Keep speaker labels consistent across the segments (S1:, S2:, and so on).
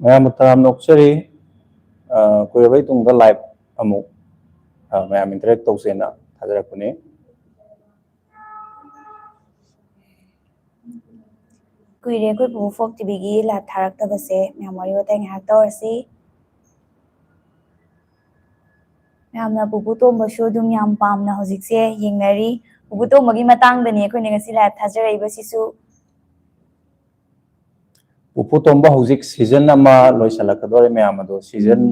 S1: ꯃꯌꯥꯝ ꯃꯇꯝ ꯅꯣꯛꯆꯔꯤ ꯀꯨꯏꯔꯕꯩ ꯇꯨꯡꯗ ꯂꯥꯏꯚ ꯑꯃꯨꯛ ꯃꯌꯥꯝ ꯏꯟꯇꯔꯦꯛ ꯇꯧꯁꯦꯅ ꯊꯥꯖꯔꯛꯄꯅꯤ
S2: ꯀꯨꯏꯔꯦ ꯑꯩꯈꯣꯏ ꯄꯨꯄꯨ ꯐꯣꯛ ꯇꯤꯚꯤꯒꯤ ꯂꯥꯏꯚ ꯊꯥꯔꯛꯇꯕꯁꯦ ꯃꯌꯥꯝ ꯋꯥꯔꯤ ꯋꯥꯇꯥꯏ ꯉꯥꯏꯍꯥꯛ ꯇꯧꯔꯁꯤ ꯃꯌꯥꯝꯅ ꯄꯨꯄꯨ ꯇꯣꯝꯕꯁꯨ ꯑꯗꯨꯝ ꯌꯥꯝ ꯄꯥꯝꯅ ꯍꯧꯖꯤꯛꯁꯦ ꯌꯦꯡꯅꯔꯤ ꯄꯨꯄꯨ ꯇꯣꯝꯕꯒꯤ ꯃꯇꯥꯡꯗꯅꯤ ꯑꯩꯈꯣꯏꯅ ꯉꯁꯤ ꯂꯥꯏꯚ ꯊꯥꯖꯔꯛꯏꯕꯁꯤꯁꯨ
S1: ꯄꯨꯄꯨ ꯇꯣꯝꯕ ꯍꯧꯖꯤꯛ ꯁꯤꯖꯟ ꯑꯃ ꯂꯣꯏꯁꯤꯜꯂꯛꯀꯗꯧꯔꯦ ꯃꯌꯥꯝ ꯑꯗꯣ ꯁꯤꯖꯟ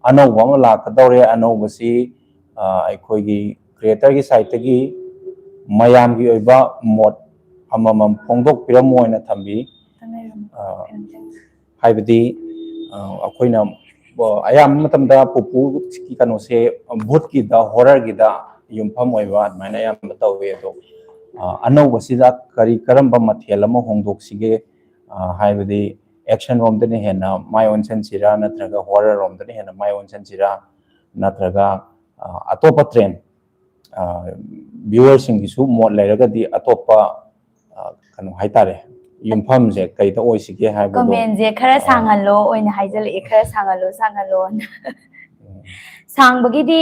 S1: ꯑꯅꯧꯕ ꯑꯃ ꯂꯥꯛꯀꯗꯧꯔꯦ ꯑꯅꯧꯕꯁꯤ ꯑꯩꯈꯣꯏꯒꯤ ꯀ꯭ꯔꯤꯌꯦꯇꯔꯒꯤ ꯁꯥꯏꯠꯇꯒꯤ ꯃꯌꯥꯝꯒꯤ ꯑꯣꯏꯕ ꯃꯣꯠ ꯑꯃꯃꯝ ꯐꯣꯡꯗꯣꯛꯄꯤꯔꯝꯃꯨ ꯑꯣꯏꯅ ꯊꯝꯕꯤ ꯍꯥꯏꯕꯗꯤ ꯑꯩꯈꯣꯏꯅ ꯑꯌꯥꯝꯕ ꯃꯇꯝꯗ ꯄꯨꯄꯨꯒꯤ ꯀꯩꯅꯣꯁꯦ ꯚꯨꯠꯀꯤꯗ ꯍꯣꯔꯔꯒꯤꯗ ꯌꯨꯝꯐꯝ ꯑꯣꯏꯕ ꯑꯗꯨꯃꯥꯏꯅ ꯑꯌꯥꯝꯕ ꯇꯧꯋꯤ ꯑꯗꯣ ꯑꯅꯧꯕꯁꯤꯗ ꯀꯔꯝꯕ ꯃꯊꯦꯜ ꯑꯃ ꯍꯣꯡꯗꯣꯛꯁꯤꯒꯦ ꯍꯥꯏꯕꯗꯤ ꯑꯦꯛꯁꯟ ꯔꯣꯝꯗꯅ ꯍꯦꯟꯅ ꯃꯥꯏ ꯑꯣꯟꯁꯤꯟꯁꯤꯔꯥ ꯅꯠꯇ꯭ꯔꯒ ꯍꯣꯔꯔ ꯔꯣꯝꯗꯅ ꯍꯦꯟꯅ ꯃꯥꯏ ꯑꯣꯟꯁꯤꯟꯁꯤꯔꯥ ꯅꯠꯇ꯭ꯔꯒ ꯑꯇꯣꯞꯄ ꯇ꯭ꯔꯦꯟ ꯚ꯭ꯌꯨꯋꯔꯁꯤꯡꯒꯤꯁꯨ ꯃꯣꯠ ꯂꯩꯔꯒꯗꯤ ꯑꯇꯣꯞꯄ ꯀꯩꯅꯣ ꯍꯥꯏꯇꯥꯔꯦ ꯌꯨꯝꯐꯝꯁꯦ ꯀꯩꯗ ꯑꯣꯏꯁꯤꯒꯦ ꯍꯥꯏꯕꯗꯣ
S2: ꯀꯃꯦꯟꯁꯦ ꯈꯔ ꯁꯥꯡꯍꯜꯂꯣ ꯑꯣꯏꯅ ꯍꯥꯏꯖꯜꯂꯛꯑꯦ ꯈꯔ ꯁꯥꯡꯍꯜꯂꯣꯅ ꯁꯥꯡꯕꯒꯤꯗꯤ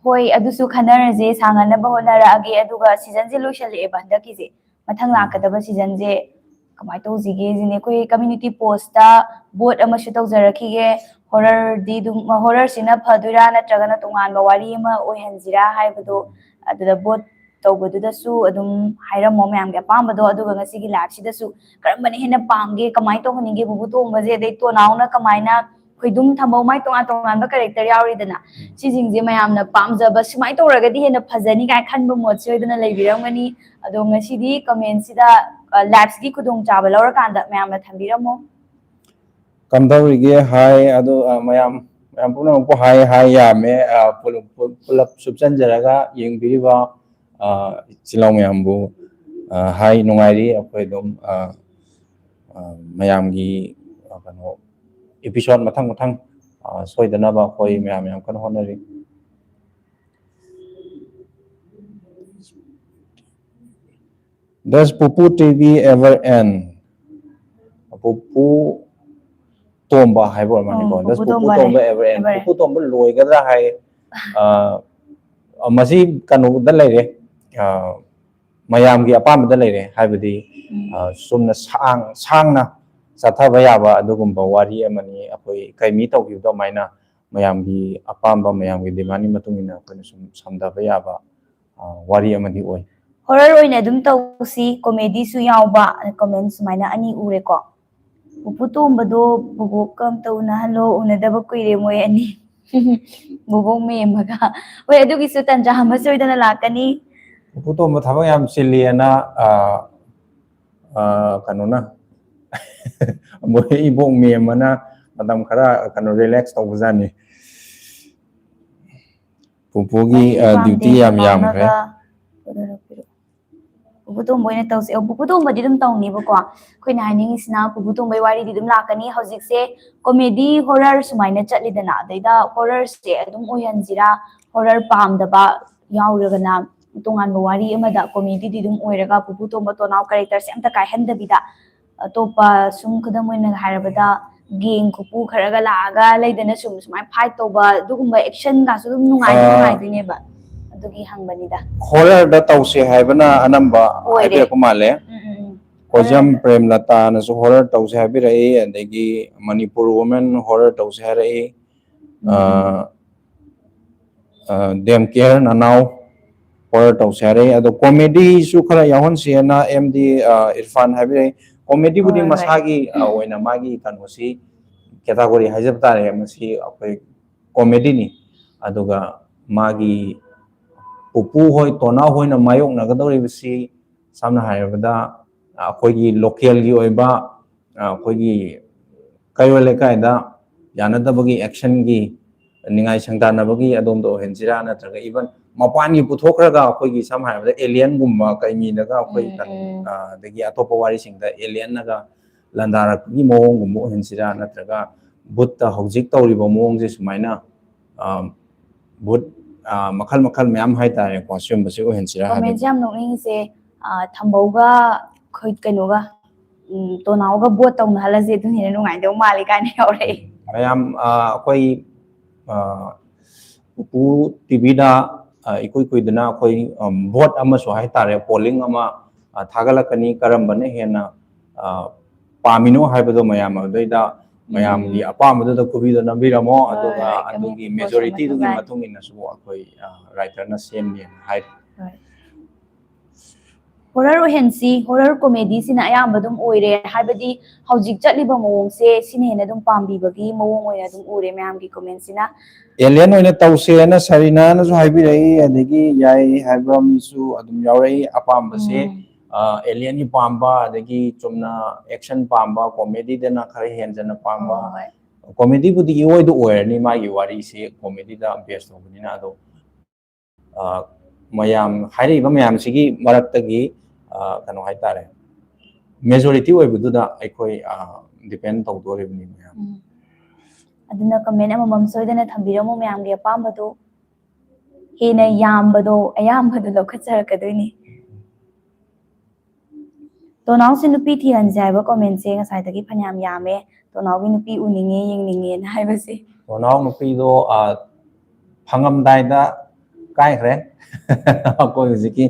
S2: ꯍꯣꯏ ꯑꯗꯨꯁꯨ ꯈꯟꯅꯔꯁꯦ ꯁꯥꯡꯍꯟꯅꯕ ꯍꯣꯠꯅꯔꯛꯑꯒꯦ ꯑꯗꯨꯒ ꯁꯤꯖꯟꯁꯦ ꯂꯣꯏꯁꯜꯂꯛꯑꯦꯕ ꯍꯟꯗꯛꯀꯤꯁꯦ ꯃꯊꯪ ꯂꯥꯛꯀꯗꯕ ꯁꯤꯖꯟꯁꯦ ꯀꯃꯥꯏꯅ ꯇꯧꯁꯤꯒꯦ ꯁꯤꯅꯦ ꯑꯩꯈꯣꯏ ꯀꯝꯃ꯭ꯌꯨꯅꯤꯇꯤ ꯄꯣꯁꯇ ꯚꯣꯠ ꯑꯃꯁꯨ ꯇꯧꯖꯔꯛꯈꯤꯒꯦ ꯍꯣꯔꯔꯗꯤ ꯑꯗꯨꯝ ꯍꯣꯔꯔꯁꯤꯅ ꯐꯗꯣꯏꯔꯥ ꯅꯠꯇ꯭ꯔꯒꯅ ꯇꯣꯉꯥꯟꯕ ꯋꯥꯔꯤ ꯑꯃ ꯑꯣꯏꯍꯟꯁꯤꯔꯥ ꯍꯥꯏꯕꯗꯣ ꯑꯗꯨꯗ ꯚꯣꯠ ꯇꯧꯕꯗꯨꯗꯁꯨ ꯑꯗꯨꯝ ꯍꯥꯏꯔꯝꯃꯣ ꯃꯌꯥꯝꯒꯤ ꯑꯄꯥꯝꯕꯗꯣ ꯑꯗꯨꯒ ꯉꯁꯤꯒꯤ ꯂꯥꯏꯚꯁꯤꯗꯁꯨ ꯀꯔꯝꯕꯅ ꯍꯦꯟꯅ ꯄꯥꯝꯒꯦ ꯀꯃꯥꯏꯅ ꯇꯧꯍꯟꯅꯤꯡꯒꯦ ꯄꯨꯄꯨ ꯇꯣꯝꯕꯁꯦ ꯑꯗꯩ ꯇꯣꯅꯥꯎꯅ ꯀꯃꯥꯏꯅ ꯈꯣꯏꯗꯨꯝ ꯊꯝꯕꯧ ꯃꯥꯏ ꯇꯣꯉꯥꯟ ꯇꯣꯉꯥꯟꯕ ꯀꯦꯔꯦꯛꯇꯔ ꯌꯥꯎꯔꯤꯗꯅ ꯁꯤꯁꯤꯡꯁꯦ ꯃꯌꯥꯝꯅ ꯄꯥꯝꯖꯕ ꯁꯨꯃꯥꯏꯅ ꯇꯧꯔꯒꯗꯤ ꯍꯦꯟꯅ ꯐꯖꯅꯤ ꯀꯥꯏꯅ ꯈꯟꯕ ꯃꯣꯠ ꯁꯣꯏꯗꯅ ꯂꯩꯕꯤꯔꯝꯒꯅꯤ ꯑꯗꯣ ꯉꯁꯤꯗꯤ ꯀꯃꯦꯟꯁꯤꯗ ꯂꯥꯏꯚꯁꯤꯒꯤ ꯈꯨꯗꯣꯡꯆꯥꯕ ꯂꯧꯔꯀꯥꯟꯗ ꯃꯌꯥꯝꯅ ꯊꯝꯕꯤꯔꯝꯃꯣ
S1: ꯀꯝꯗꯧꯔꯤꯒꯦ ꯍꯥꯏ ꯑꯗꯣ ꯃꯌꯥꯝ ꯄꯨꯝꯅꯃꯛꯄꯨ ꯍꯥꯏ ꯌꯥꯝꯃꯦ ꯄꯨꯂꯞ ꯁꯨꯞꯆꯟꯖꯔꯒ ꯌꯦꯡꯕꯤꯔꯤꯕ ꯏꯆꯤꯜ ꯏꯅꯥꯎ ꯃꯌꯥꯝꯕꯨ ꯍꯥꯏ ꯅꯨꯡꯉꯥꯏꯔꯤ ꯑꯩꯈꯣꯏ ꯑꯗꯨꯝ ꯃꯌꯥꯝꯒꯤ ꯀꯩꯅꯣ ꯏꯄꯤꯁꯣꯠ ꯃꯊꯪ ꯁꯣꯏꯗꯅꯕ ꯑꯩꯈꯣꯏ ꯃꯌꯥꯝ ꯀꯟꯅ ꯍꯣꯠꯅꯔꯤ Does Pupu TV ever end? Pupu Tomba haibo maniko. Does Pupu Tomba ever end? Pupu Tomba loigadra hai masi kanu da leire mayam gi apam da leire haibadi sumna sangna sathaba yaba adugumba wari amani akoi kaimi tawgido maina mayamgi apamba mayamgi demani matungina akoina sum samdaba yaba wari amani oi
S2: horror oina adum tawsi comedy su yawba comment sumaina ani ureko Pupu Tombado bubok kam tawna halo unadaba kuire moy ani bubok memaga oi adugi su tanja hama soidana lakani
S1: Pupu Tomba thaba yam chili ana kanona moy ibok memana madam khara kano relax tawbajani Pupugi duty yam khre
S2: Pupu Tomba oina tawse Pupu Tomba di dum tawnibako akoina haningisina Pupu Tomba wari di dum lakani hojikse comedy horror sumaina chatlidana daida horror se adum oyanjira horror pamdaba yauragana tonganba wari amada comedy di dum oiraga Pupu Tomba tonaw character se amta kaihandabida atopa sum khadam oina hairabada geng kupu kharaga laaga leidana sum sumai fight toba dugumba action ga su dum nungai dineba adugi hangbanida
S1: horror da tawse haibana anamba haibira ko male Kojam Premlata na so horror tawse habirai adagi Manipur woman horror tawse harai dem care nanau horror tawse harai ado comedy su khara yahon siena MD Irfan habirai comedy budi masagi oina magi kanosi category haijab tare masi akoi comedy ni aduga magi Pupu hoi tona hoi na mayok nagadori bisi samna hairabada akoigi local gi oiba akoigi kayole kaida yanadabagi action gi ningai sangdanabagi adomdo henjira natraga even mapani puthokraga akoigi sam hairabada alien gumba kaimi daga akoi dagi atopa wari singda alien naga landara gi mawong gumbo henjira natraga butta hojik tawriba mawong je sumaina but makal mayam hai tare ko syum basi o hensira
S2: comment jam nokning se thambauga khoi kanoga ꯇꯣꯅꯥꯎꯒ vote ꯇꯧꯅꯍꯜꯂꯁꯦ ꯑꯗꯨꯅ ꯍꯦꯟꯅ ꯅꯨꯡꯉꯥꯏꯗꯧ ꯃꯥꯜꯂꯤ ꯀꯥꯏꯅ ꯌꯥꯎꯔꯛꯑꯦ
S1: ꯃꯌꯥꯝ ꯑꯩꯈꯣꯏ ꯄꯨꯄꯨ ꯇꯤꯚꯤꯗ ꯏꯀꯨꯏ ꯀꯨꯏꯗꯅ ꯑꯩꯈꯣꯏ ꯚꯣꯠ ꯑꯃꯁꯨ ꯍꯥꯏꯇꯥꯔꯦ ꯄꯣꯂꯤꯡ ꯑꯃ ꯊꯥꯒꯠꯂꯛꯀꯅꯤ ꯀꯔꯝꯕꯅ ꯍꯦꯟꯅ ꯄꯥꯝꯃꯤꯅꯣ ꯍꯥꯏꯕꯗꯣ ꯃꯌꯥꯝ ꯑꯗꯨꯗꯩꯗ ꯃꯌꯥꯝꯒꯤ ꯑꯄꯥꯝꯕꯗꯨꯗ ꯈꯨꯕꯤꯗ ꯅꯝꯕꯤꯔꯝꯃꯣ ꯑꯗꯨꯒ ꯑꯗꯨꯒꯤ ꯃꯦꯖꯣꯔꯤꯇꯤꯗꯨꯒꯤ ꯃꯇꯨꯡ ꯏꯟꯅꯁꯨ ꯑꯩꯈꯣꯏ ꯔꯥꯏꯇꯔꯅ ꯁꯦꯝꯅꯦꯅ ꯍꯥꯏ
S2: ꯍꯣꯔꯔ ꯑꯣꯏꯍꯟꯁꯤ ꯍꯣꯔꯔ ꯀꯣꯃꯦꯗꯤꯁꯤꯅ ꯑꯌꯥꯝꯕ ꯑꯗꯨꯝ ꯑꯣꯏꯔꯦ ꯍꯥꯏꯕꯗꯤ ꯍꯧꯖꯤꯛ ꯆꯠꯂꯤꯕ ꯃꯑꯣꯡꯁꯦ ꯁꯤꯅ ꯍꯦꯟꯅ ꯑꯗꯨꯝ ꯄꯥꯝꯕꯤꯕꯒꯤ ꯃꯑꯣꯡ ꯑꯣꯏꯅ ꯑꯗꯨꯝ ꯎꯔꯦ ꯃꯌꯥꯝꯒꯤ ꯀꯣꯃꯦꯟꯠꯁꯤꯅ
S1: ꯑꯦꯂꯤꯌꯟ ꯑꯣꯏꯅ ꯇꯧꯁꯦꯅ ꯁꯔꯤꯅꯥꯅꯁꯨ ꯍꯥꯏꯕꯤꯔꯛꯏ ꯑꯗꯒꯤ ꯌꯥꯏ ꯍꯥꯏꯕ ꯑꯃꯁꯨ ꯑꯗꯨم ꯌꯥꯎꯔꯛꯏ ꯑꯄꯥꯝꯕꯁꯦ ꯑꯦꯂꯤꯌꯟꯒꯤ ꯄꯥꯝꯕ ꯑꯗꯒꯤ ꯆꯨꯝꯅ ꯑꯦꯛꯁꯟ ꯄꯥꯝꯕ ꯀꯣꯃꯦꯗꯤꯗꯅ ꯈꯔ ꯍꯦꯟꯖꯟꯅ ꯄꯥꯝꯕ ꯀꯣꯃꯦꯗꯤꯕꯨꯗꯤ ꯏꯑꯣꯏꯗ ꯑꯣꯏꯔꯅꯤ ꯃꯥꯒꯤ ꯋꯥꯔꯤꯁꯤ ꯀꯣꯃꯦꯗꯤꯗ ꯕꯦꯁ ꯇꯧꯕꯅꯤꯅ ꯑꯗꯣ ꯃꯌꯥꯝ ꯍꯥꯏꯔꯛꯏꯕ ꯃꯌꯥꯝꯁꯤꯒꯤ ꯃꯔꯛꯇꯒꯤ ꯀꯩꯅꯣ ꯍꯥꯏꯇꯥꯔꯦ ꯃꯦꯖꯣꯔꯤꯇꯤ ꯑꯣꯏꯕꯗꯨꯗ ꯑꯩꯈꯣꯏ ꯗꯤꯄꯦꯟ ꯇꯧꯗꯣꯔꯤꯕꯅꯤ ꯃꯌꯥꯝ
S2: ꯑꯗꯨꯅ ꯀꯃꯦꯟ ꯑꯃꯃꯝ ꯁꯣꯏꯗꯅ ꯊꯝꯕꯤꯔꯝꯃꯨ ꯃꯌꯥꯝꯒꯤ ꯑꯄꯥꯝꯕꯗꯣ ꯍꯦꯟꯅ ꯌꯥꯝꯕꯗꯣ ꯑꯌꯥꯝꯕꯗꯣ ꯂꯧꯈꯠꯆꯔꯛꯀꯗꯣꯏꯅꯤ ꯇꯣꯅꯥꯎꯁꯦ ꯅꯨꯄꯤ ꯊꯤꯍꯟꯁꯦ ꯍꯥꯏꯕ ꯀꯣꯃꯦꯟꯠꯁꯦ ꯉꯁꯥꯏꯗꯒꯤ ꯐꯅꯌꯥꯝ ꯌꯥꯝꯃꯦ ꯇꯣꯅꯥꯎꯒꯤ ꯅꯨꯄꯤ ꯎꯅꯤꯡꯉꯦ ꯌꯦꯡꯅꯤꯡꯉꯦꯅ ꯍꯥꯏꯕꯁꯦ
S1: ꯇꯣꯅꯥꯎ ꯅꯨꯄꯤꯗꯣ ꯐꯪꯉꯝꯗꯥꯏꯗ ꯀꯥꯏꯈ꯭ꯔꯦ ꯑꯩꯈꯣꯏ ꯍꯧꯖꯤꯛꯀꯤ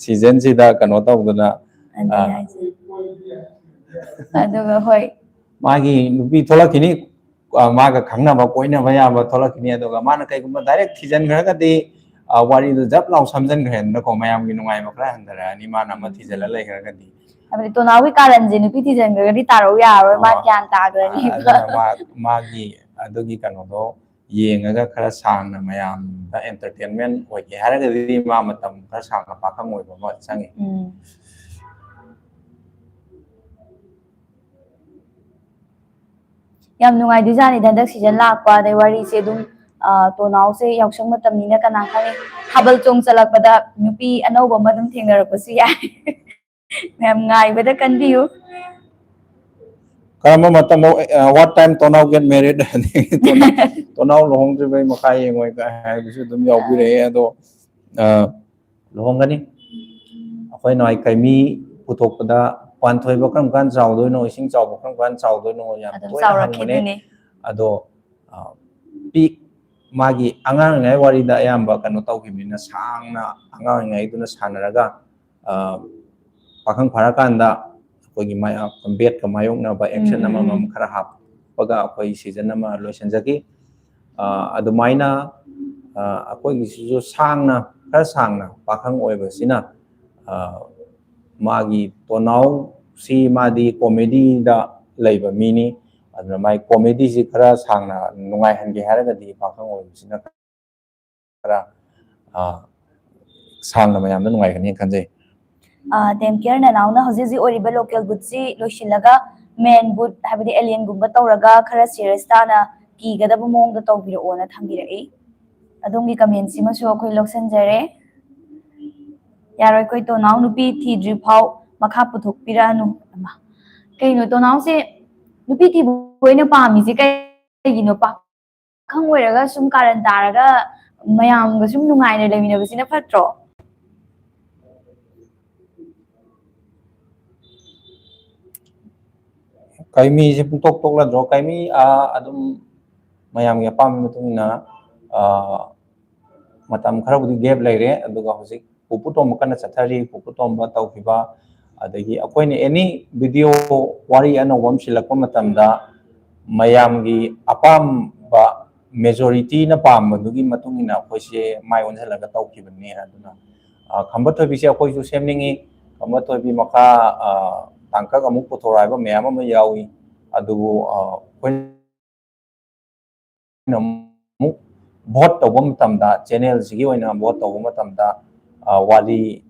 S1: ꯁꯤꯖꯟꯁꯤꯗ ꯀꯩꯅꯣ ꯇꯧꯗꯅ
S2: ꯑꯗꯨꯒ ꯍꯣꯏ
S1: ꯃꯥꯒꯤ ꯅꯨꯄꯤ ꯊꯣꯛꯂꯛꯈꯤꯅꯤ मागा खंगनबा कोइनबा याबा थोलकनी अदुगा माना कइगुम्बा डायरेक्ट थिजनग्रगदि वारीदु जब लाउ समजनग्रहेनको मयामगी नुंगाइबा खरा हंदरानी माना अमा थिजला लेग्रगदि
S2: अबे तोनावी कारणजे नुपी थिजनग्रगदि तारौ यारो मा ग्यान ताग्रनी
S1: अदुना मागी अदुगी कनोदो येंगागा खरा सांगना मयाम दा एंटरटेनमेंट ओइगे हारगदि मा मतम खरा सांगना पाखंग ओइबा मा चंगे
S2: ꯌꯥꯝ ꯅꯨꯡꯉꯥꯏꯗꯤꯖꯥꯅꯤ ꯍꯟꯗꯛ ꯁꯤꯖꯟ ꯂꯥꯛꯄ ꯑꯗꯩ ꯋꯥꯔꯤꯁꯦ ꯑꯗꯨꯝ ꯇꯣꯅꯥꯎꯁꯦ ꯌꯥꯎꯁꯪ ꯃꯇꯝꯅꯤꯅ ꯀꯅꯥ ꯈꯪꯉꯤ ꯊꯥꯕꯜ ꯆꯣꯡ ꯆꯠꯂꯛꯄꯗ ꯅꯨꯄꯤ ꯑꯅꯧꯕ ꯑꯃ ꯑꯗꯨꯝ ꯊꯦꯡꯅꯔꯛꯄꯁꯨ ꯌꯥꯏ ꯃꯌꯥꯝ ꯉꯥꯏꯕꯗ ꯀꯟꯕꯤꯌꯨ
S1: karama matam what time tonau get married tonau lohong jibai makai yengoi ka hai bisu dum yaubi re ado lohongani akhoi noi kaimi puthokpada panthoi ba kam kan chaudoi no ising chau ba kam kan chaudoi no yam toina hangmane ado peak magi angang ngai wari da ayamba kanu tawkibina sangna angang ngai duna sanaraga pakhang pharakanda कोई माया बेट का मायोंग ना बा action नमा मम खरा हाप पगा कोई season नमा लोशन जगी अदुमाइना कोई किसी सांगना खरा सांगना पाखंग ओइबसिना मागी तोनाउ सी मादी कॉमेडी दा लेबा मीनी अदुना माई कॉमेडी सी खरा सांगना नुंगाई हनगे हारगदि पाखंग ओइबसिना खरा सांगना मयामना नुंगाई हनी खंजे
S2: ꯗꯦꯝꯀꯤꯌꯔ ꯅꯅꯥꯎꯅ ꯍꯧꯖꯤꯛ ꯍꯧꯖꯤꯛ ꯑꯣꯏꯔꯤꯕ ꯂꯣꯀꯦꯜ ꯕꯨꯠꯁꯤ ꯂꯣꯏꯁꯤꯜꯂꯒ ꯃꯦꯟ ꯕꯨꯠ ꯍꯥꯏꯕꯗꯤ ꯑꯦꯂꯤꯌꯟꯒꯨꯝꯕ ꯇꯧꯔꯒ ꯈꯔ ꯁꯤꯔꯤꯌꯁ ꯇꯥꯅ ꯀꯤꯒꯗꯕ ꯃꯑꯣꯡꯗ ꯇꯧꯕꯤꯔꯛꯑꯣꯅ ꯊꯝꯕꯤꯔꯛꯏ ꯑꯗꯣꯝꯒꯤ ꯀꯃꯦꯟꯠꯁꯤꯃꯁꯨ ꯑꯩꯈꯣꯏ ꯂꯧꯁꯤꯟꯖꯔꯦ ꯌꯥꯔꯣꯏꯈꯣꯏ ꯇꯣꯅꯥꯎ ꯅꯨꯄꯤ ꯊꯤꯗ꯭ꯔꯤ ꯐꯥꯎ ꯃꯈꯥ ꯄꯨꯊꯣꯛꯄꯤꯔꯛꯑꯅꯨ ꯀꯩꯅꯣ ꯇꯣꯅꯥꯎꯁꯦ ꯅꯨꯄꯤ ꯊꯤꯕ ꯑꯣꯏꯅ ꯄꯥꯝꯃꯤꯁꯦ ꯀꯩꯒꯤꯅꯣ ꯄꯥꯈꯪ ꯑꯣꯏꯔꯒ ꯁꯨꯝ ꯀꯥꯔꯟ ꯇꯥꯔꯒ ꯃꯌꯥꯝꯒ ꯁꯨꯝ ꯅꯨꯡꯉꯥꯏꯅ ꯂꯩꯃꯤꯟꯅꯕꯁꯤꯅ ꯐꯠꯇ꯭ꯔꯣ
S1: kaimi je putok tok la dro kaimi adum mayam ya pam mutumna matam khara budi gap leire aduga hojik pupu tom kana chathari pupu tom ba tawkiba adagi akoine any video wari anobam silakpa matamda mayam gi apam ba majority na pam madugi matungina akoise mai onjalaga tawkibani aduna khamba thobi se akoi ju semningi khamba thobi maka tangka amuk puthoraiba mayam ama yawi adubu muk vote tawba matamda channel sigi oina vote tawba matamda wali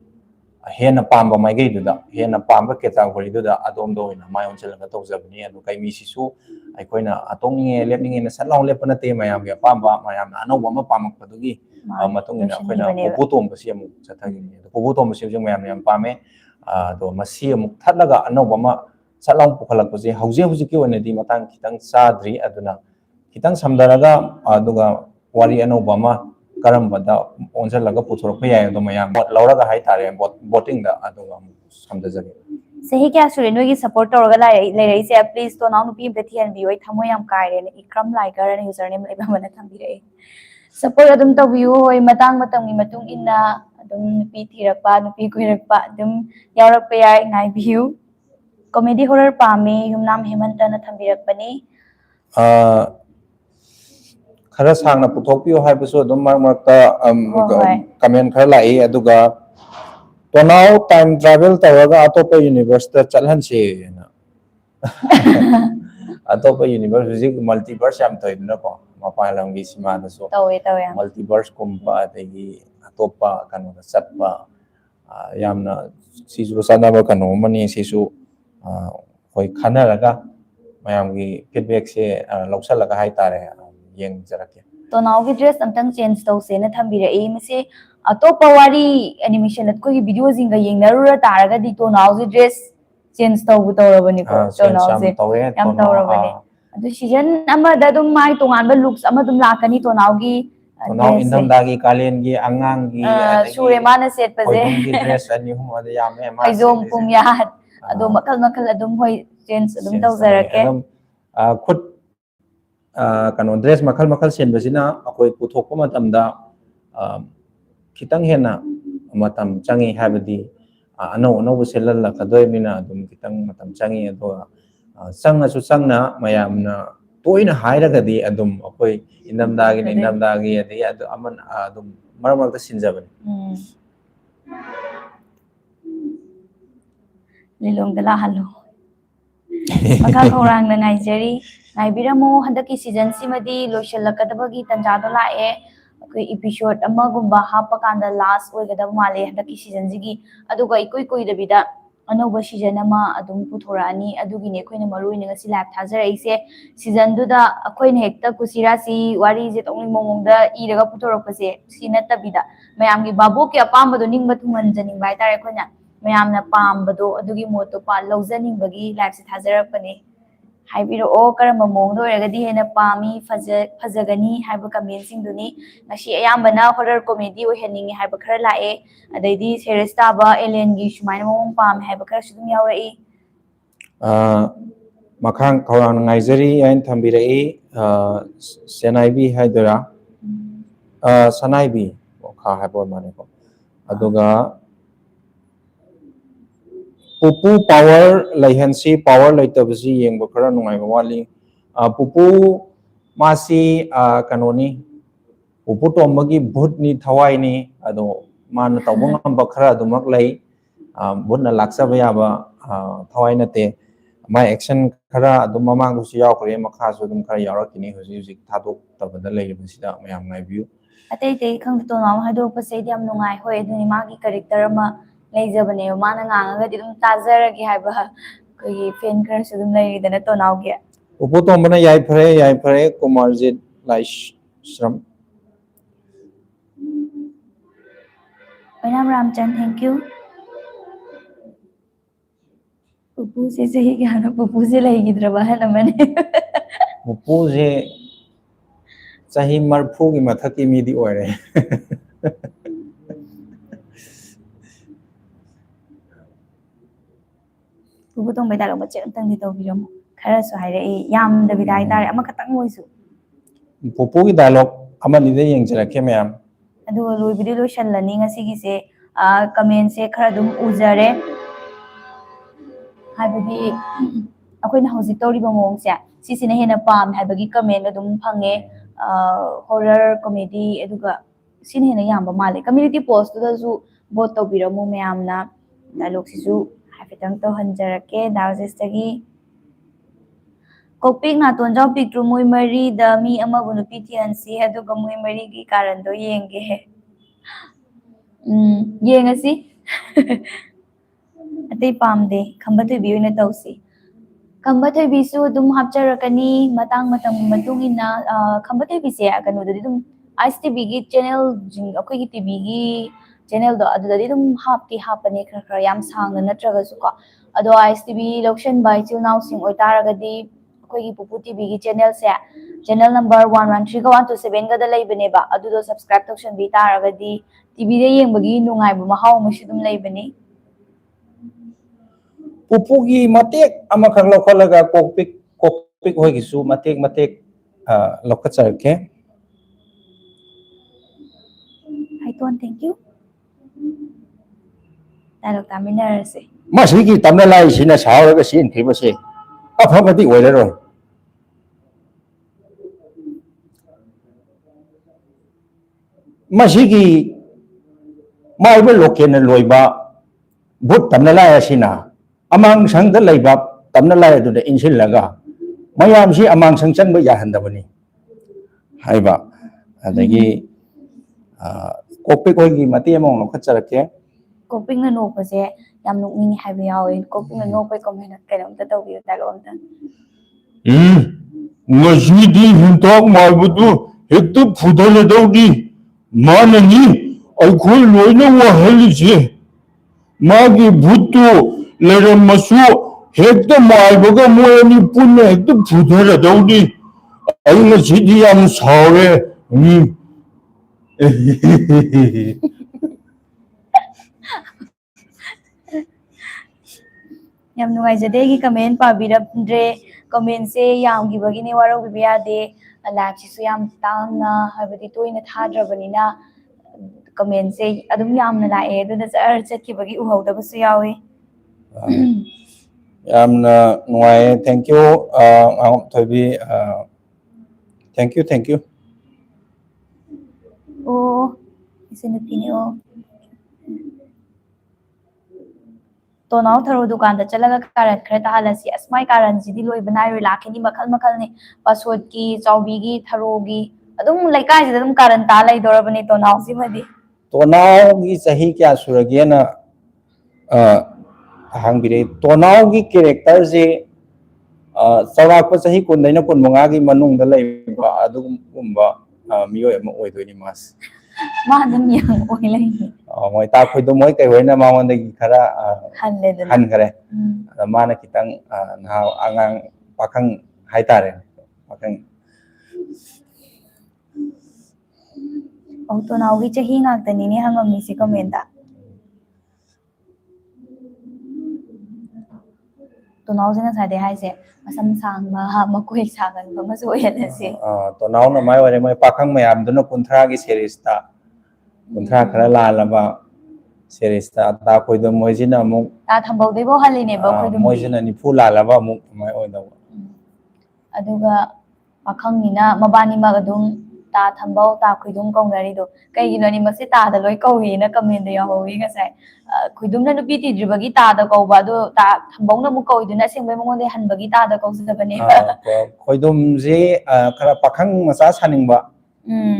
S1: hena pamba maigei duda hena pamba category duda adomdo oina mai onchalaga tawjabani adu kaimi sisu aikoina atongninge lepninge na salaw lepana te mayam ya pamba mayam anawba ma pamak padugi matungina aikoina pupu tomba si amuk chathagini pupu tomba si mayam yam pame do masi amuk thatlaga anawba ma salaw pukhalakpase hauji hauji ki oina di matang kitang chadri aduna kitang samdaraga aduga wari anawba ma karambada onjalaga puthorpa yai do mayam bot lawraga hai tare voting da aduga samdajagi
S2: Sahi kya sure no gi support tawraga lai se please to naw nupi amta thian bi oi thamoi yam kaire ne ikram liker ne username leba mana thambi re support adum tawiu hoi matang matam gi matung inna adum nupi thirakpa nupi kuirakpa adum yaurak pa yai ngai biu comedy horror pame yumnam hemanta na thambirakpani
S1: khara sangna puthokpiyo haibasu adum marmakta comment khara lai aduga tonau time travel tawaga atopa universe ta chalhan se na atopa universe hujik multiverse yam thoidna ko mapalam gi sima da so
S2: tawe
S1: multiverse kumpa adagi atopa kanu da chatpa yamna sisu sanaba kanu mani sisu hoi khana raga mayam gi feedback se lausal laga hai tare yeng jarake
S2: tonau gi dress amtang change taw se na thambira e mase atopa wari animation at ko gi video jinga yengnarura taraga di tonau gi dress change taw bu tawrabani ko tonau se yam tawrabani adu season ama da dum mai tongan ba looks ama dum lakani tonau gi
S1: tonau indam dagi kalen gi angang gi
S2: sure mana set paje
S1: hoidum gi dress ani hum ada yame ma
S2: haizom pumyat adu makal makal adum hoi change adum tawjarake
S1: khut kanu dress makal makal sen basina akoi puthokpa matamda khitang hena matam changi habadi anau anau selal la kadoi mina adum khitang matam changi ado sangna su sangna mayamna toina hairaga di adum akoi indamdagi adi adu aman adum maramarta sinjabani
S2: lilong dala halo maka khorang na ngai jeri ngai biramo handaki season simadi loishalakadabagi tanjado lae koi episode amagumba hapa kanda last oigadab male handaki season jigi aduga ikoi koi dabida anauba season ama adum puthorani adugi ne khoina marui ne ngasi live thajarai se season duda akhoina hekta kusira si wari je tongni momongda iraga puthorapase sinatabida mayamgi babu ke apamba do ningba thuman janing bai tare khoina mayamna pambado adugi moto pa lawjaning bagi live se thajarapani haibiro o karamba mongdo eragadi hena pami fajagani haiba comment sing duni ngasi ayambana horror comedy o heningi haiba khara lae adaidi series taba alien gi sumaina mong pam haiba khara sudum yaurai
S1: makhang khorang ngaijari ain thambirai senaibi haidara sanaibi kha haibo mane ko aduga pupu power laihansi power laitabasi yengba khara nungai wali pupu masi kanoni pupu tomba gi bhut ni thawai ni ado man tawbang amba khara dumak lai bhut na laksa ba thawai na te my action khara adum mamang du yaw khare makha su dum khara yawrakini huji thadok tabada lai bisida mayam ngai view
S2: atei tei khang to naw haido pa sei diam nungai hoi aduni magi character ama leijabane mana ngangaga di dum tajaragi haiba koi fan khara su dum lai dana to naw ge
S1: pupu tombana yai phare kumarjit laish shram
S2: Oinam Ramchan, thank you. Pupu se sahi kya na pupu se lahi gidraba hai na mane.
S1: Pupu se sahi marphu ki mathaki midi oire.
S2: Pupu tong bai dialogue macam tang di tau biram. Khara so hai re yam da bidai tar ama katang moi su.
S1: Pupu ki dialogue ama ni de yeng jara ke mayam.
S2: Adu loi video lo shan lani ngasi gi se comment se khara dum ujare. Haibadi akoina hojik tori ba mong se sisina hena pam haibagi comment adum phange horror comedy eduga sin hena yamba male community post da su vote to biramu mayamna dialogue sisu haifetang to hanjarake dawjestagi kopik na tonjaw pikru moi mari da mi ama bunu ptnc aduga moi mari gi karan do yenge yengasi atei pamde khamba thoi oina tausi khamba thoi bi su dum hapcharakani matang matam matung ina khamba thoi bi se kanu dadi dum ISTV gi channel jing akoi gi TV gi channel do adu dadi dum hapani khara khara yam sangna natraga su ko ado ISTV loction by till now sing oi taragadi akoi gi Pupu TV gi channel se channel number 113 ga 127 ga da leibane ba adu do subscribe tokshan bi taragadi TV de yengbagi nungai ba mahau mashi dum leibani
S1: Pupugi matek amakak lokalaga kokpik hoigisu matek lokacharke.
S2: Hai Tuan, thank you. Dialog taminarase.
S1: Masigi tamna lai sina sauraga sin khibase afamadi oiraro. Masigi maiba lokena loiba but tamna lai asina amang sangda laiba tamna lai aduda insillaga mayam si amang sang changba yahandabani haiba adagi kokpik hoigi mati among lokacharke.
S2: Coping na no pase yam nukning haiba yawe coping na no pay comment kanomta tawbiyo tagalomta.
S3: Ngashidi hintak maibudu hekta fudaladawdi manani aikhoi loina wahalise magi bhuttu lerammasu hekta maibaga moyani punna hekta fudaladawdi ai ngashidi yam saure
S2: Yam nugaijadegi comment pabiramdre comment se yam gibagini waro bibiyade live sisu yam tangna habadi toina thadrabanina comment se adum yamna lae aduna char chatkibagi uhawdabasu yawe.
S1: Yamna nuai thank you thobi thank you.
S2: Oh, isinupini oh. Tonau tharo dukan da chalaga karan khara tahalasi asmai karan jidi loi banai ri lakhini makhal ni pasword ki chaubi gi tharo gi adum laikai jida adum karan ta lai dorabani tonau simadi.
S1: Tonau gi sahi kya suragena hangbire tonau gi character je sawak pa sahi kundaina kunmunga gi manung da laiba adugumba miyo ama oidoni mas
S2: Ma adum yang oi lai
S1: moi ta khoido moi kai hoina ma wanda gi khara han kare mana kitang na angang pakhang haitare pakhang
S2: oh tonau gi chahi ngak tani ni hangam ni si comment da tonau jina sade hai se masam sang ma ha makoi sagan ba maso yelase
S1: tonau na mai ware mai pakhang mayam duna kunthra gi series ta kunthra khara la laba series ta ta khoido moi jina mu
S2: ta thambau dei bo haline ba khoidum
S1: moi jina ni phu la laba mu mai oida
S2: aduga pakhang nina mabani magadum ta thambau ta khoidum kaunari do kai gino ni mase ta da loi kawi na comment da yawi ngasai khoidum na nupi ti dribagi ta da kauba do ta thambau na mu kawi duna singbai mongonde hanbagi ta da kausabane
S1: khoidum je khara pakhang masa saningba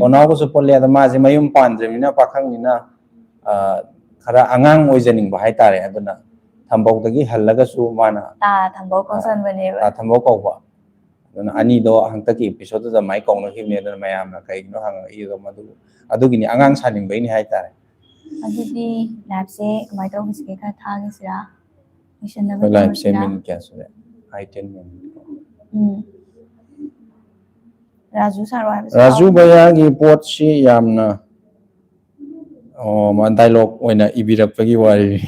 S1: tonau ko supolle da ma je mayum pandremina pakhang nina khara angang oijaning ba haitare aduna thambau dagi hallaga su mana
S2: ta thambau kausan bane ba
S1: ta thambau kauba aduna ani do hangtaki episode da mai kauna himne da mayam na kai no hang i do madu adugini angang saning bai ni haitare
S2: adudi live se kamai to biske ka thagi sira mission na
S1: live se min kya sure I 10 minutes
S2: Raju saro hai
S1: Raju bhaiya gi pot si yamna ma dialogue oina ibirakpagi wari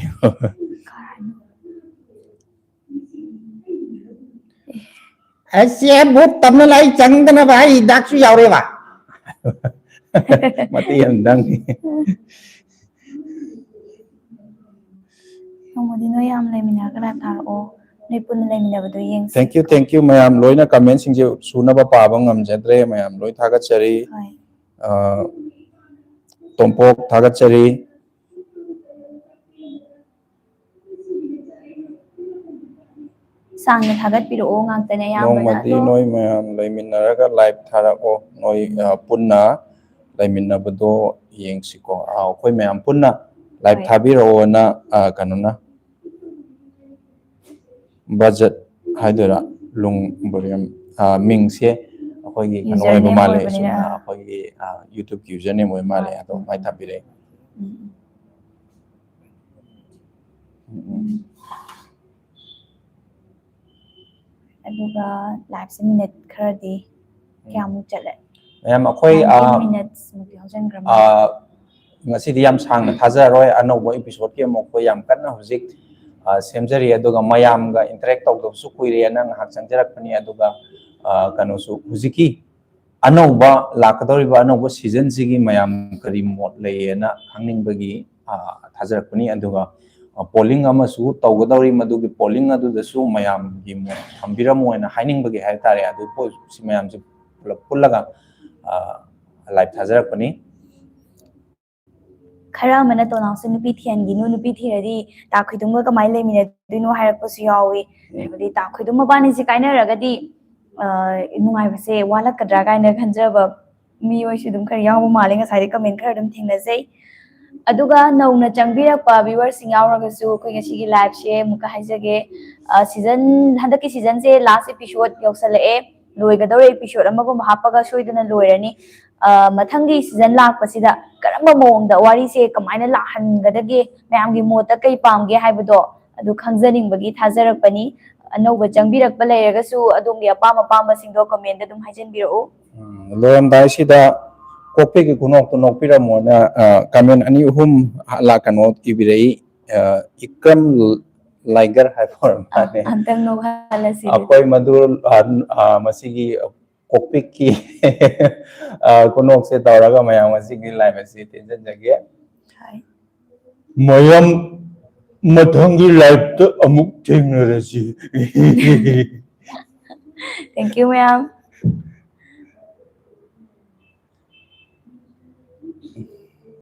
S1: asia but tamna lai changdana bhai daksu yaure ba mati andang
S2: Nomodino yam lemina kala tharo nepun lemina badu yeng
S1: thank you mayam loina comment sing je suna ba pa bang am jadre mayam loi thagat chari tompok thagat chari
S2: sangna thagat piro ngang tane yam
S1: nongmadi noi mayam leiminaraga live tharako noi punna leiminabado yengsiko khoi mayam punna live thabiro na kanuna budget haidura lung boriam mingse akhoi gi kanoi ba male suna akhoi gi YouTube username oi male ado mai thabire
S2: aduga live se minute khardi kyamu chale
S1: mayam akhoi
S2: minutes muki haujan gram
S1: ngasi di yam sang na thajaroi anobo episode ke mok ko yam kanna hojik ꯁꯦꯝꯖꯔꯤ ꯑꯗꯨꯒ ꯃꯌꯥꯝꯒ interact ꯇꯧꯗꯕꯁꯨ ꯀꯨꯏꯔꯦꯅ ꯉꯥꯏꯍꯥꯛ ꯆꯪꯖꯔꯛꯄꯅꯤ ꯑꯗꯨꯒ ꯀꯩꯅꯣꯁꯨ ꯍꯧꯖꯤꯛꯀꯤ ꯑꯅꯧꯕ ꯂꯥꯛꯀꯗꯧꯔꯤꯕ ꯑꯅꯧꯕ ꯁꯤꯖꯟꯁꯤꯒꯤ ꯃꯌꯥꯝ ꯀꯔꯤ ꯃꯣꯠ ꯂꯩꯌꯦꯅ ꯈꯪꯅꯤꯡꯕꯒꯤ ꯊꯥꯖꯔꯛꯄꯅꯤ ꯑꯗꯨꯒ ꯄꯣꯂꯤꯡ ꯑꯃꯁꯨ ꯇꯧꯒꯗꯧꯔꯤ ꯃꯗꯨꯒꯤ ꯄꯣꯂꯤꯡ ꯑꯗꯨꯗꯁꯨ ꯃꯌꯥꯝꯒꯤ ꯃꯣꯠ ꯊꯝꯕꯤꯔꯝꯃꯣꯅ ꯍꯥꯏꯅꯤꯡꯕꯒꯤ ꯍꯥꯏꯇꯥꯔꯦ ꯑꯗꯨ ꯁꯤ ꯃꯌꯥꯝꯁꯦ ꯄꯨꯂꯞ ꯄꯨꯜꯂꯒ ꯂꯥꯏꯚ ꯊꯥꯖꯔꯛꯄꯅꯤ
S2: ꯈꯔ ꯑꯃꯅ ꯇꯣꯅꯥꯎꯁꯦ ꯅꯨꯄꯤ ꯊꯤꯍꯟꯒꯤꯅꯨ ꯅꯨꯄꯤ ꯊꯤꯔꯗꯤ ꯇꯥꯈꯣꯏꯗꯨꯝꯒ ꯀꯃꯥꯏꯅ ꯂꯩꯃꯤꯟꯅꯗꯣꯏꯅꯣ ꯍꯥꯏꯔꯛꯄꯁꯨ ꯌꯥꯎꯏ ꯍꯥꯏꯕꯗꯤ ꯇꯥꯈꯣꯏꯗꯨꯝ ꯃꯕꯥꯅꯤꯁꯦ ꯀꯥꯏꯅꯔꯒꯗꯤ ꯅꯨꯡꯉꯥꯏꯕꯁꯦ ꯋꯥꯠꯂꯛꯀꯗ꯭ꯔꯥ ꯀꯥꯏꯅ ꯈꯟꯖꯕ ꯃꯤꯑꯣꯏꯁꯨ ꯑꯗꯨꯝ ꯈꯔ ꯌꯥꯎꯕ ꯃꯥꯜꯂꯦ ꯉꯁꯥꯏꯗꯤ ꯀꯃꯦꯟ ꯈꯔ ꯑꯗꯨꯝ ꯊꯦꯡꯅꯖꯩ ꯑꯗꯨꯒ ꯅꯧꯅ ꯆꯪꯕꯤꯔꯛꯄ ꯚꯤꯋꯔꯁꯤꯡ ꯌꯥꯎꯔꯒꯁꯨ ꯑꯩꯈꯣꯏ ꯉꯁꯤꯒꯤ ꯂꯥꯏꯚꯁꯦ ꯑꯃꯨꯛꯀ ꯍꯥꯏꯖꯒꯦ ꯁꯤꯖꯟ ꯍꯟꯗꯛꯀꯤ ꯁꯤꯖꯟꯁꯦ ꯂꯥꯁ एपिसोड ꯌꯧꯁꯜꯂꯛꯑꯦ ꯂꯣꯏꯒꯗꯧꯔꯦ एपिसोड ꯑꯃꯒꯨꯝꯕ ꯍꯥꯞꯄꯒ ꯁꯣꯏꯗꯅ ꯂꯣꯏꯔꯅꯤ ꯃꯊꯪꯒꯤ ꯁꯤꯖꯟ ꯂꯥꯛꯄꯁꯤꯗ ꯀꯔꯝꯕ ꯃꯑꯣꯡꯗ ꯋꯥꯔꯤꯁꯦ ꯀꯃꯥꯏꯅ ꯂꯥꯛꯍꯟꯒꯗꯒꯦ ꯃꯌꯥꯝꯒꯤ ꯃꯣꯠꯇ ꯀꯩ ꯄꯥꯝꯒꯦ ꯍꯥꯏꯕꯗꯣ ꯑꯗꯨ ꯈꯪꯖꯅꯤꯡꯕꯒꯤ ꯊꯥꯖꯔꯛꯄꯅꯤ ꯑꯅꯧꯕ ꯆꯪꯕꯤꯔꯛꯄ ꯂꯩꯔꯒꯁꯨ ꯑꯗꯣꯝꯒꯤ ꯑꯄꯥꯝ ꯑꯄꯥꯝꯕꯁꯤꯡꯗꯣ ꯀꯃꯦꯟꯗ ꯑꯗꯨꯝ ꯍꯥꯏꯖꯟꯕꯤꯔꯛꯎ
S1: ꯂꯣꯏꯔꯝꯗꯥꯏꯁꯤꯗ ꯀꯣꯛꯄꯤꯒꯤ ꯈꯨꯅꯣꯛꯇꯨ ꯅꯣꯛꯄꯤꯔꯝꯃꯣꯅ ꯀꯃꯦꯟ ꯑꯅꯤ ꯑꯍꯨꯝ ꯀꯩꯅꯣ ꯏꯕꯤꯔꯛꯏ ꯏꯀ꯭ꯔꯝ ꯂꯥꯏꯒꯔ ꯍꯥꯏꯕ ꯑꯣꯏꯔꯃꯥꯜꯂꯦ
S2: ꯑꯝꯇꯪ ꯅꯣꯛꯍꯜꯂꯁꯤ
S1: ꯑꯩꯈꯣꯏ ꯃꯗꯨ ꯃꯁꯤꯒꯤ ꯀꯣꯛꯄꯤꯛꯀꯤ ꯈꯨꯅꯣꯛꯁꯦ ꯇꯧꯔꯒ ꯃꯌꯥꯝ ꯃꯁꯤꯒꯤ ꯂꯥꯏꯚ ꯑꯁꯤ ꯇꯦꯟꯖꯟꯖꯒꯦ
S3: ꯃꯌꯥꯝ ꯃꯊꯪꯒꯤ ꯂꯥꯏꯐꯇ ꯑꯃꯨꯛ ꯊꯦꯡꯅꯔꯁꯤ
S2: Thank you, ma'am.